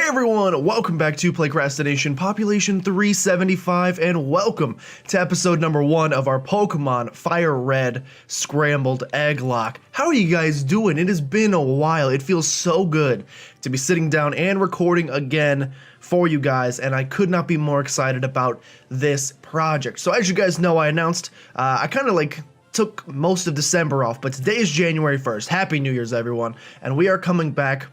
everyone, welcome back to PlaycrastiNation Population 375, and welcome to episode number 1 of our Pokemon Fire Red Scrambled Egglocke. How are you guys doing? It has been a while. It feels so good to be sitting down and recording again for you guys, and I could not be more excited about this project. So as you guys know, I announced, I kind of took most of December off, but today is January 1st. Happy New Year's, everyone, and we are coming back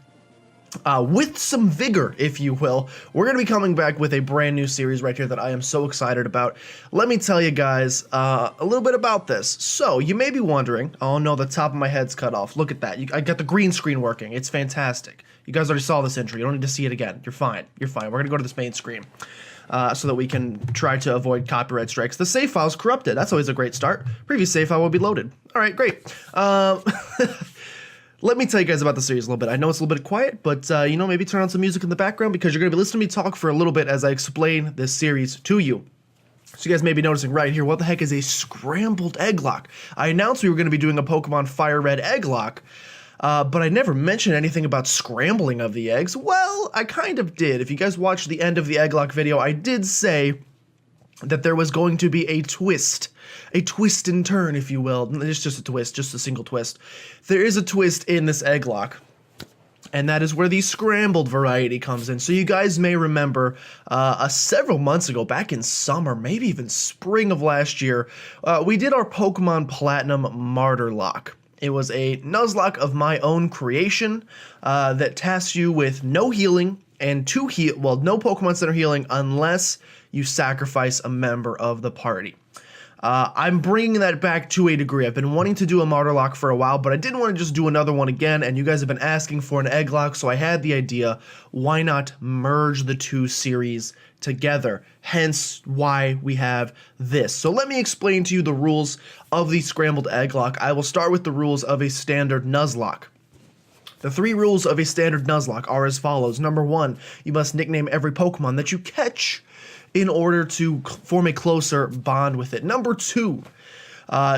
with some vigor, if you will. We're going to be coming back with a brand new series right here that I am so excited about. Let me tell you guys a little bit about this. So, you may be wondering, oh no, the top of my head's cut off. Look at that. I got the green screen working. It's fantastic. You guys already saw this intro. You don't need to see it again. You're fine. You're fine. We're going to go to this main screen so that we can try to avoid copyright strikes. The save file's corrupted. That's always a great start. Previous save file will be loaded. All right, great. Let me tell you guys about the series a little bit. I know it's a little bit quiet, but, you know, maybe turn on some music in the background because you're going to be listening to me talk for a little bit as I explain this series to you. So you guys may be noticing right here, what the heck is a Scrambled Egglocke? I announced we were going to be doing a Pokemon Fire Red Egglocke, but I never mentioned anything about scrambling of the eggs. Well, I kind of did. If you guys watched the end of the Egglocke video, I did say that there was going to be a twist and turn, if you will. It's just a twist, just a single twist. There is a twist in this Egglocke, and that is where the scrambled variety comes in. So you guys may remember several months ago, back in summer, maybe even spring of last year, we did our Pokemon Platinum Martyrlocke. It was a Nuzlocke of my own creation that tasks you with no healing and no Pokemon Center healing unless you sacrifice a member of the party. I'm bringing that back to a degree. I've been wanting to do a Martyrlocke for a while, but I didn't want to just do another one again, and you guys have been asking for an Egglocke, so I had the idea, why not merge the two series together? Hence why we have this. So let me explain to you the rules of the Scrambled Egglocke. I will start with the rules of a standard Nuzlocke. The 3 rules of a standard Nuzlocke are as follows. Number 1, you must nickname every Pokemon that you catch in order to form a closer bond with it. Number 2,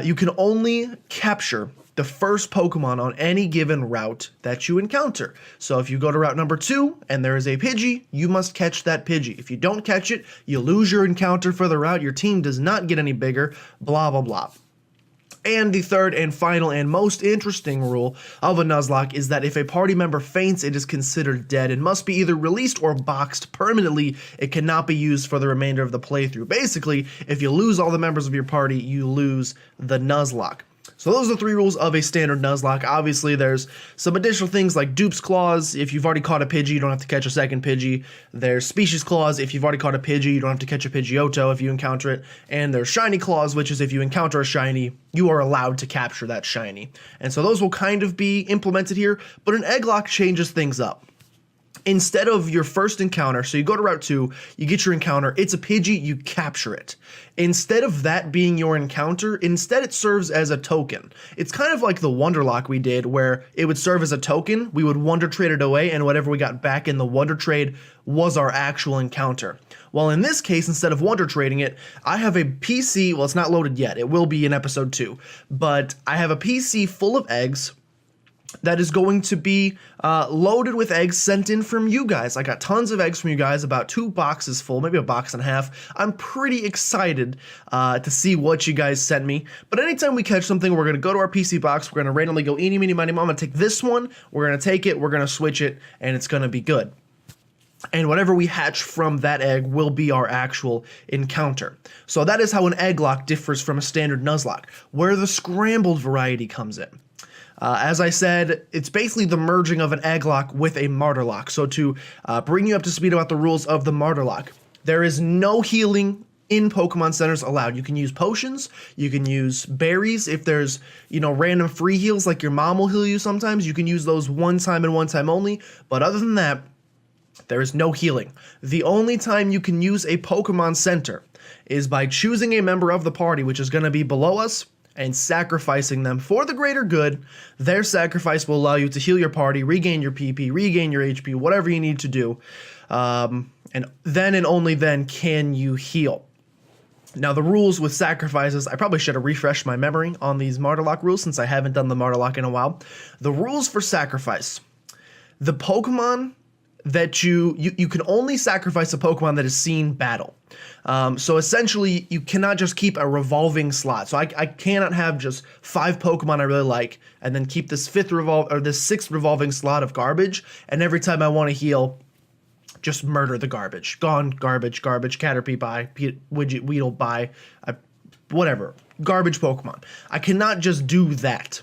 you can only capture the first Pokemon on any given route that you encounter. So if you go to route number 2 and there is a Pidgey, you must catch that Pidgey. If you don't catch it, you lose your encounter for the route. Your team does not get any bigger, blah, blah, blah. And the third and final and most interesting rule of a Nuzlocke is that if a party member faints, it is considered dead and must be either released or boxed permanently. It cannot be used for the remainder of the playthrough. Basically, if you lose all the members of your party, you lose the Nuzlocke. So those are the 3 rules of a standard Nuzlocke. Obviously, there's some additional things like Dupe's Clause. If you've already caught a Pidgey, you don't have to catch a second Pidgey. There's Species Clause. If you've already caught a Pidgey, you don't have to catch a Pidgeotto if you encounter it. And there's Shiny Clause, which is if you encounter a Shiny, you are allowed to capture that Shiny. And so those will kind of be implemented here, but an Egglocke changes things up. Instead of your first encounter, so you go to Route 2, you get your encounter, it's a Pidgey, you capture it. Instead of that being your encounter, instead it serves as a token. It's kind of like the Wonderlocke we did, where it would serve as a token, we would Wonder Trade it away, and whatever we got back in the Wonder Trade was our actual encounter. Well, in this case, instead of Wonder Trading it, I have a PC, well, it's not loaded yet, it will be in episode 2, but I have a PC full of eggs that is going to be loaded with eggs sent in from you guys. I got tons of eggs from you guys, about 2 boxes full, maybe a box and a half. I'm pretty excited to see what you guys sent me. But anytime we catch something, we're going to go to our PC box, we're going to randomly go eeny, meeny, miny, mo. I'm going to take this one, we're going to take it, we're going to switch it, and it's going to be good. And whatever we hatch from that egg will be our actual encounter. So that is how an Egglocke differs from a standard Nuzlocke, where the scrambled variety comes in. As I said, it's basically the merging of an Egglocke with a Martyrlocke. So to bring you up to speed about the rules of the Martyrlocke, there is no healing in Pokemon Centers allowed. You can use potions, you can use berries. If there's, you know, random free heals like your mom will heal you sometimes, you can use those one time and one time only. But other than that, there is no healing. The only time you can use a Pokemon Center is by choosing a member of the party, which is going to be below us, and sacrificing them for the greater good. Their sacrifice will allow you to heal your party, regain your PP, regain your HP, whatever you need to do. And then and only then can you heal. Now, the rules with sacrifices, I probably should have refreshed my memory on these Martyrlocke rules since I haven't done the Martyrlocke in a while. The rules for sacrifice. The Pokemon that you can only sacrifice a Pokemon that has seen battle. So essentially, you cannot just keep a revolving slot. So I cannot have just 5 Pokemon I really like and then keep this sixth revolving slot of garbage. And every time I want to heal, just murder the garbage. Gone, garbage, Caterpie bye, Weedle bye, whatever. Garbage Pokemon. I cannot just do that.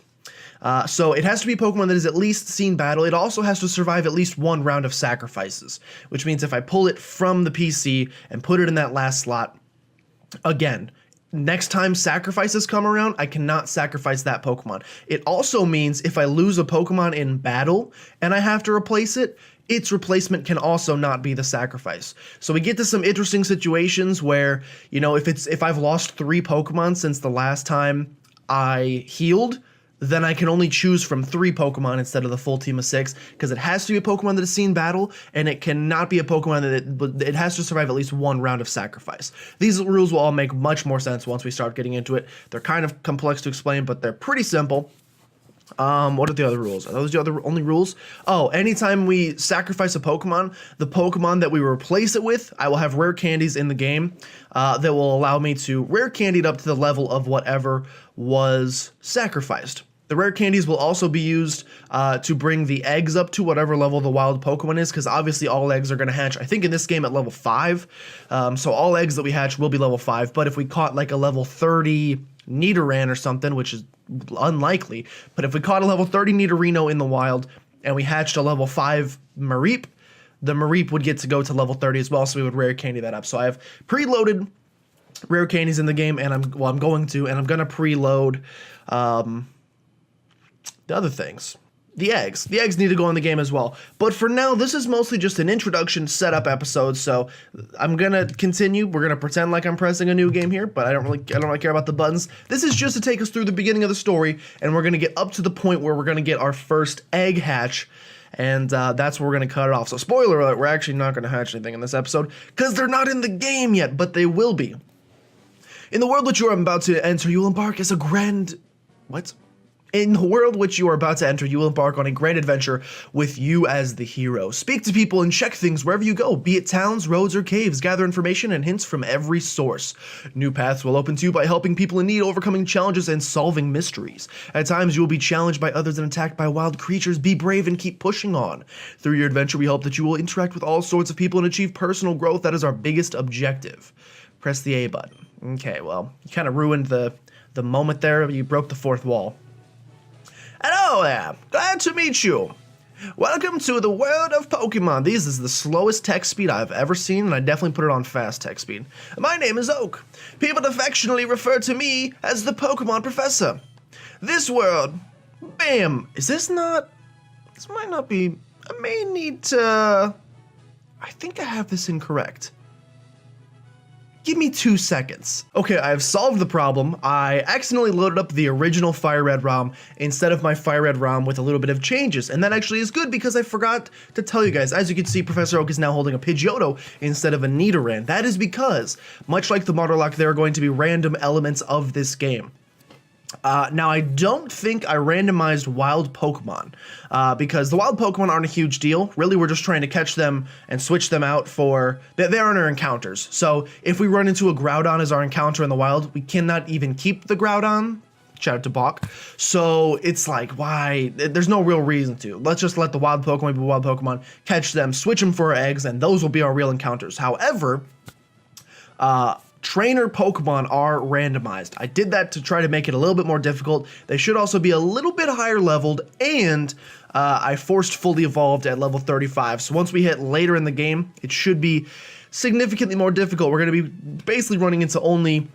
So it has to be a Pokemon that has at least seen battle. It also has to survive at least 1 round of sacrifices, which means if I pull it from the PC and put it in that last slot, again, next time sacrifices come around, I cannot sacrifice that Pokemon. It also means if I lose a Pokemon in battle and I have to replace it, its replacement can also not be the sacrifice. So we get to some interesting situations where, you know, if I've lost 3 Pokemon since the last time I healed, then I can only choose from 3 Pokemon instead of the full team of 6, because it has to be a Pokemon that has seen battle, and it cannot be a Pokemon that it has to survive at least 1 round of sacrifice. These rules will all make much more sense once we start getting into it. They're kind of complex to explain, but they're pretty simple. What are the other rules? Are those the only rules? Oh, anytime we sacrifice a Pokemon, the Pokemon that we replace it with, I will have rare candies in the game that will allow me to rare candy it up to the level of whatever was sacrificed. The rare candies will also be used to bring the eggs up to whatever level the wild Pokemon is, because obviously all eggs are going to hatch, I think in this game, at level 5. So all eggs that we hatch will be level 5, but if we caught like a level 30 Nidoran or something, which is unlikely, but if we caught a level 30 Nidorino in the wild and we hatched a level 5 Mareep, the Mareep would get to go to level 30 as well, so we would rare candy that up. So I have preloaded rare candies in the game, and I'm going to preload the other things. The eggs. The eggs need to go in the game as well. But for now, this is mostly just an introduction setup episode, so I'm gonna continue. We're gonna pretend like I'm pressing a new game here, but I don't really care about the buttons. This is just to take us through the beginning of the story, and we're gonna get up to the point where we're gonna get our first egg hatch, and that's where we're gonna cut it off. So spoiler alert, we're actually not gonna hatch anything in this episode, because they're not in the game yet, but they will be. In the world which you are about to enter, you will embark as a grand... What? In the world which you are about to enter, you will embark on a grand adventure with you as the hero. Speak to people and check things wherever you go, be it towns, roads, or caves. Gather information and hints from every source. New paths will open to you by helping people in need, overcoming challenges, and solving mysteries. At times, you will be challenged by others and attacked by wild creatures. Be brave and keep pushing on. Through your adventure, we hope that you will interact with all sorts of people and achieve personal growth. That is our biggest objective. Press the A button. Okay, well, you kind of ruined the moment there. You broke the 4th wall. Hello there, glad to meet you. Welcome to the world of Pokemon. This is the slowest text speed I've ever seen, and I definitely put it on fast text speed. My name is Oak. People affectionately refer to me as the Pokemon Professor. This world, bam, this might not be, I may need to, I think I have this incorrect. Give me 2 seconds. Okay, I have solved the problem. I accidentally loaded up the original Fire Red ROM instead of my Fire Red ROM with a little bit of changes, and that actually is good because I forgot to tell you guys. As you can see, Professor Oak is now holding a Pidgeotto instead of a Nidoran. That is because, much like the Martyrlocke, there are going to be random elements of this game. Now, I don't think I randomized wild Pokemon, because the wild Pokemon aren't a huge deal. Really, we're just trying to catch them and switch them out for... They aren't our encounters. So, if we run into a Groudon as our encounter in the wild, we cannot even keep the Groudon. Shout out to Bach. So, it's like, why? There's no real reason to. Let's just let the wild Pokemon be wild Pokemon, catch them, switch them for our eggs, and those will be our real encounters. However, trainer Pokemon are randomized. I did that to try to make it a little bit more difficult. They should also be a little bit higher leveled, and I forced fully evolved at level 35. So once we hit later in the game, it should be significantly more difficult. We're going to be basically running into only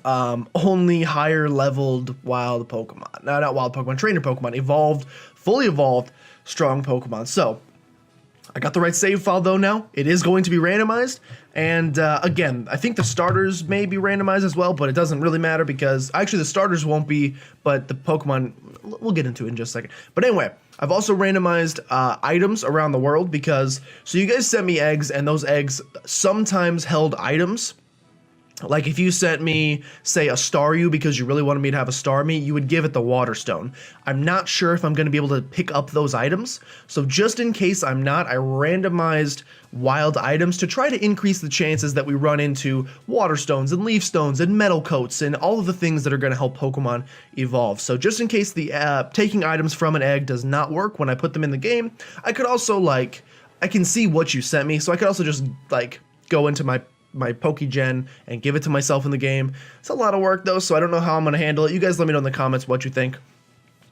higher leveled wild Pokemon. No, not wild Pokemon, trainer Pokemon. Evolved, fully evolved, strong Pokemon. So I got the right save file though now. It is going to be randomized, and again, I think the starters may be randomized as well, but it doesn't really matter because actually the starters won't be, but the Pokemon, we'll get into it in just a second. But anyway, I've also randomized items around the world because, so you guys sent me eggs, and those eggs sometimes held items. Like if you sent me, say, a Staryu because you really wanted me to have a Starmie, you would give it the Water Stone. I'm not sure if I'm going to be able to pick up those items, so just in case I'm not, I randomized wild items to try to increase the chances that we run into Water Stones and Leaf Stones and Metal Coats and all of the things that are going to help Pokemon evolve. So just in case the taking items from an egg does not work when I put them in the game, I could also, like, I can see what you sent me, so I could also just, like, go into my Pokegen and give it to myself in the game. It's a lot of work though, so I don't know how I'm going to handle it. You guys let me know in the comments what you think.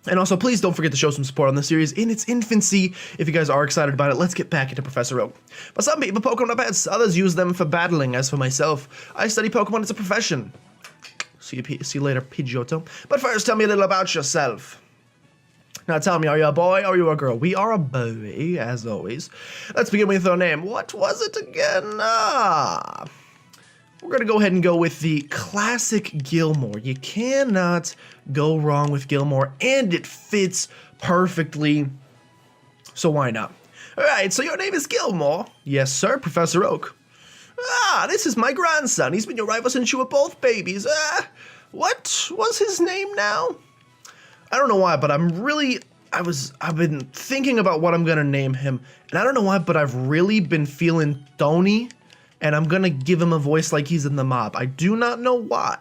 And also, please don't forget to show some support on this series in its infancy. If you guys are excited about it, let's get back into Professor Oak. But some people Pokemon are pets, others use them for battling. As for myself, I study Pokemon as a profession. See you later, Pidgeotto. But first, tell me a little about yourself. Now tell me, are you a boy or are you a girl? We are a boy, as always. Let's begin with our name. What was it again? We're going to go ahead and go with the classic Gilmore. You cannot go wrong with Gilmore, and it fits perfectly, so why not? Alright, so your name is Gilmore? Yes, sir, Professor Oak. This is my grandson. He's been your rival since you were both babies. What was his name now? I don't know why, but I've been thinking about what I'm gonna name him, and I don't know why, but I've really been feeling Tony, and I'm gonna give him a voice like he's in the mob. I do not know why.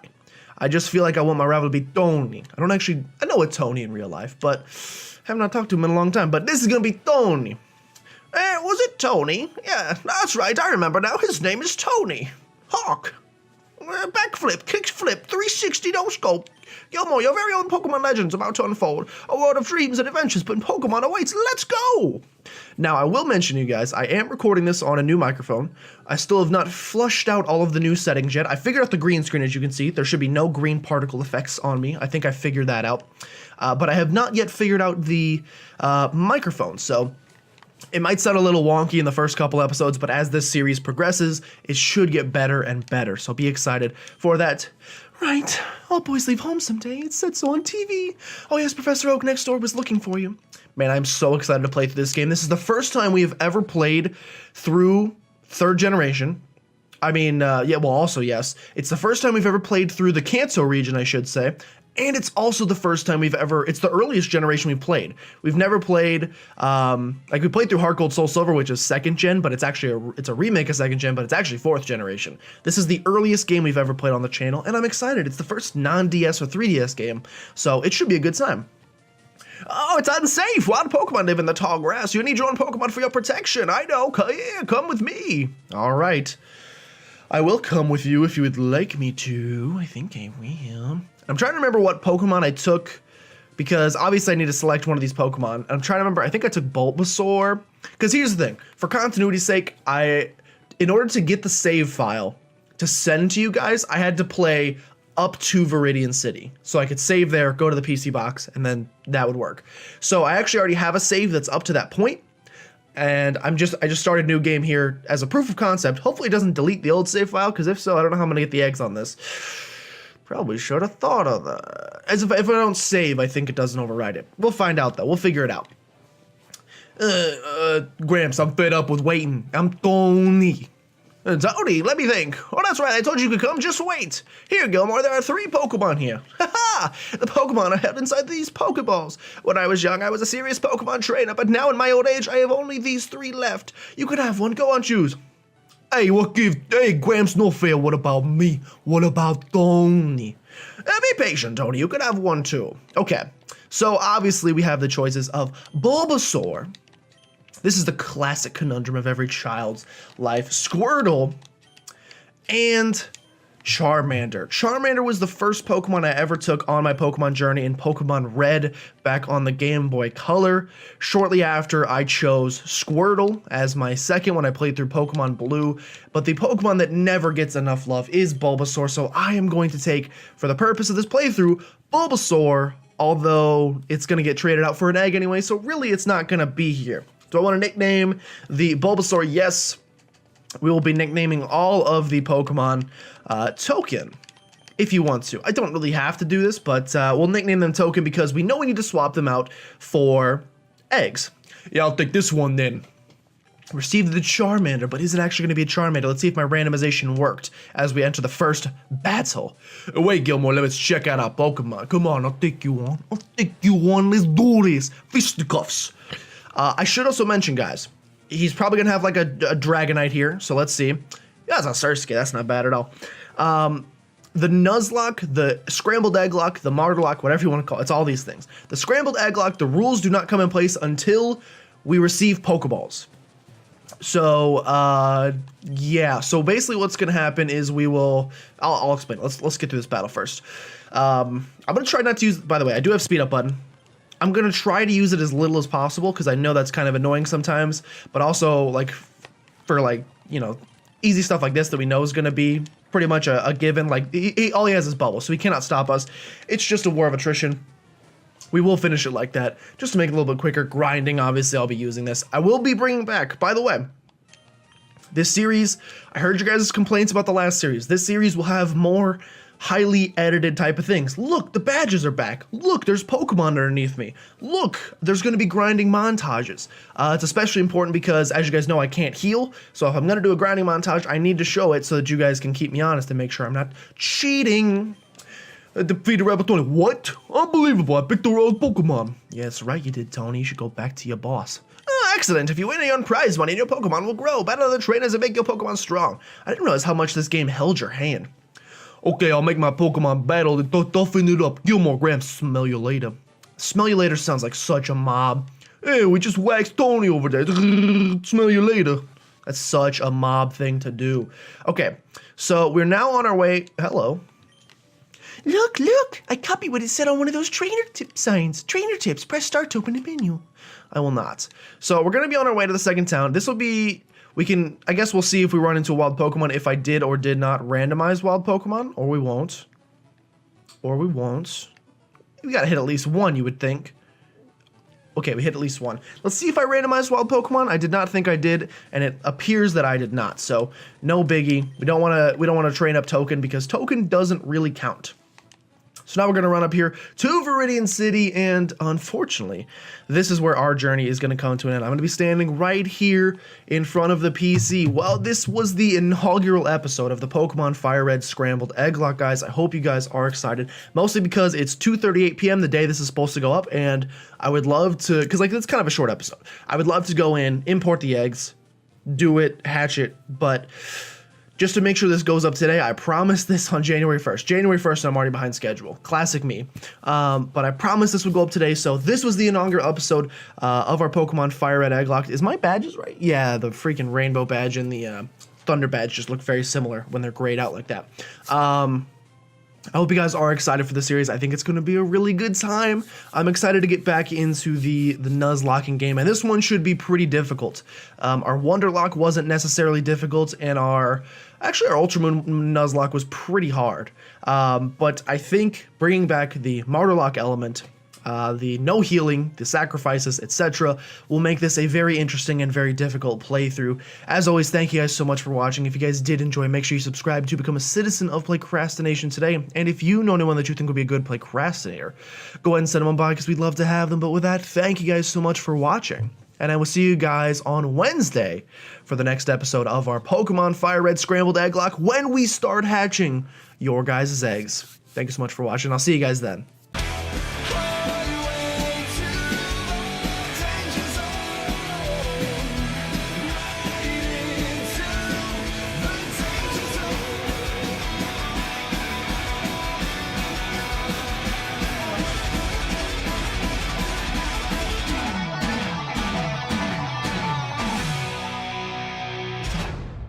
I just feel like I want my rival to be Tony. I know a Tony in real life, but I have not talked to him in a long time, but this is gonna be Tony. Was it Tony? Yeah, that's right, I remember now. His name is Tony Hawk. Backflip, kickflip, 360 no-scope. Gilmore, your very own Pokemon legend's about to unfold. A world of dreams and adventures, but Pokemon awaits. Let's go! Now, I will mention, you guys, I am recording this on a new microphone. I still have not flushed out all of the new settings yet. I figured out the green screen, as you can see. There should be no green particle effects on me. I think I figured that out. But I have not yet figured out the microphone, so it might sound a little wonky in the first couple episodes, but as this series progresses, it should get better and better, so be excited for that. Right, all boys leave home someday. It said so on TV. Oh yes, Professor Oak next door was looking for you. Man, I'm so excited to play through this game. This is the first time we have ever played through 3rd generation. I mean, yeah, well, also, yes. It's the first time we've ever played through the Kanto region, I should say. And it's also the first time it's the earliest generation we've played. We've never played, like we played through Heart Gold Soul Silver, which is 2nd gen, but it's actually it's a remake of 2nd gen, but it's actually 4th generation. This is the earliest game we've ever played on the channel, and I'm excited. It's the first non-DS or 3DS game, so it should be a good time. Oh, it's unsafe. Wild Pokemon live in the tall grass. You need your own Pokemon for your protection. I know. Yeah, come with me. All right. I will come with you if you would like me to. I think I will. I'm trying to remember what Pokemon I took, because obviously I need to select one of these Pokemon. I'm trying to remember, I think I took Bulbasaur. Because here's the thing, for continuity's sake, in order to get the save file to send to you guys, I had to play up to Viridian City. So I could save there, go to the PC box, and then that would work. So I actually already have a save that's up to that point. And I just started a new game here as a proof of concept. Hopefully it doesn't delete the old save file, because if so, I don't know how I'm going to get the eggs on this. Probably should have thought of that. As if I don't save, I think it doesn't override it. We'll find out, though. We'll figure it out. Gramps, I'm fed up with waiting. I'm Tony. Tony, let me think. Oh, that's right. I told you could come. Just wait. Here, Gilmore, there are 3 Pokemon here. Ha-ha! The Pokemon are held inside these Pokeballs. When I was young, I was a serious Pokemon trainer, but now in my old age, I have only these 3 left. You could have one. Go on, choose. Hey, Gramps, no fair. What about me? What about Tony? Be patient, Tony. You could have one, too. Okay. So, obviously, we have the choices of Bulbasaur. This is the classic conundrum of every child's life. Squirtle and Charmander. Charmander was the first Pokemon I ever took on my Pokemon journey in Pokemon Red back on the Game Boy Color. Shortly after, I chose Squirtle as my second when I played through Pokemon Blue. But the Pokemon that never gets enough love is Bulbasaur, so I am going to take, for the purpose of this playthrough, Bulbasaur, although it's going to get traded out for an egg anyway, so really it's not going to be here. Do I want to nickname the Bulbasaur? Yes. We will be nicknaming all of the Pokemon Token, if you want to. I don't really have to do this, but we'll nickname them Token because we know we need to swap them out for eggs. Yeah, I'll take this one then. Received the Charmander, but is it actually going to be a Charmander? Let's see if my randomization worked as we enter the first battle. Wait, Gilmore, let's check out our Pokemon. Come on, I'll take you on. Let's do this. Fisticuffs. I should also mention, guys, he's probably going to have like a Dragonite here, so let's see. Yeah, it's a Surskit. That's not bad at all. The Nuzlocke, the Scrambled Egglocke, the Martyrlocke, whatever you want to call it, it's all these things. The Scrambled Egglocke, the rules do not come in place until we receive Pokeballs. So, yeah. So basically what's going to happen is we will... I'll explain. Let's get through this battle first. I'm going to try not to use... By the way, I do have speed up button. I'm going to try to use it as little as possible because I know that's kind of annoying sometimes. But also, like, for, like, you know, easy stuff like this that we know is going to be pretty much a given. Like, all he has is Bubble, so he cannot stop us. It's just a war of attrition. We will finish it like that, just to make it a little bit quicker. Grinding, obviously, I'll be using this. I will be bringing back, by the way, this series, I heard you guys' complaints about the last series. This series will have more highly edited type of things. Look, the badges are back. Look, there's Pokemon underneath me. Look, there's going to be grinding montages. It's especially important because, as you guys know, I can't heal. So if I'm going to do a grinding montage, I need to show it so that you guys can keep me honest and make sure I'm not cheating. Defeated Rebel Tony. What? Unbelievable. I picked the wrong Pokemon. Yeah, that's right, you did, Tony. You should go back to your boss. Excellent. If you win, you earn prize money and your Pokemon will grow. Battle other trainers and make your Pokemon strong. I didn't realize how much this game held your hand. Okay, I'll make my Pokemon battle and toughen it up. Gilmore Graham, smell you later. Smell you later sounds like such a mob. Hey, we just waxed Tony over there. Smell you later. That's such a mob thing to do. Okay, so we're now on our way. Hello. Look, I copied what it said on one of those trainer tip signs. Trainer tips, press start to open the menu. I will not. So we're going to be on our way to the second town. This will be, I guess we'll see if we run into a wild Pokemon, if I did or did not randomize wild Pokemon, or we won't. We got to hit at least one, you would think. Okay, we hit at least one. Let's see if I randomized wild Pokemon. I did not think I did, and it appears that I did not. So no biggie. We don't want to train up Token because Token doesn't really count. So now we're going to run up here to Viridian City, and unfortunately, this is where our journey is going to come to an end. I'm going to be standing right here in front of the PC. Well, this was the inaugural episode of the Pokemon Fire Red Scrambled Egglocke, guys. I hope you guys are excited, mostly because it's 2:38 p.m. the day this is supposed to go up, and I would love to, because like it's kind of a short episode. I would love to go in, import the eggs, do it, hatch it, but... just to make sure this goes up today, I promised this on January 1st. January 1st, I'm already behind schedule. Classic me. But I promised this would go up today, so this was the inaugural episode of our Pokemon Fire Red Egglocke. Is my badges right? Yeah, the freaking rainbow badge and the thunder badge just look very similar when they're grayed out like that. I hope you guys are excited for the series. I think it's going to be a really good time. I'm excited to get back into the Nuzlocking game, and this one should be pretty difficult. Our Wonderlocke wasn't necessarily difficult, and our Ultramoon Nuzlocke was pretty hard. But I think bringing back the Martyrlocke element, the no healing, the sacrifices, etc. will make this a very interesting and very difficult playthrough. As always, thank you guys so much for watching. If you guys did enjoy, make sure you subscribe to become a citizen of PlaycrastiNation today. And if you know anyone that you think would be a good Playcrastinator, go ahead and send them on by because we'd love to have them. But with that, thank you guys so much for watching. And I will see you guys on Wednesday for the next episode of our Pokemon Fire Red Scrambled Egglocke when we start hatching your guys' eggs. Thank you so much for watching. I'll see you guys then.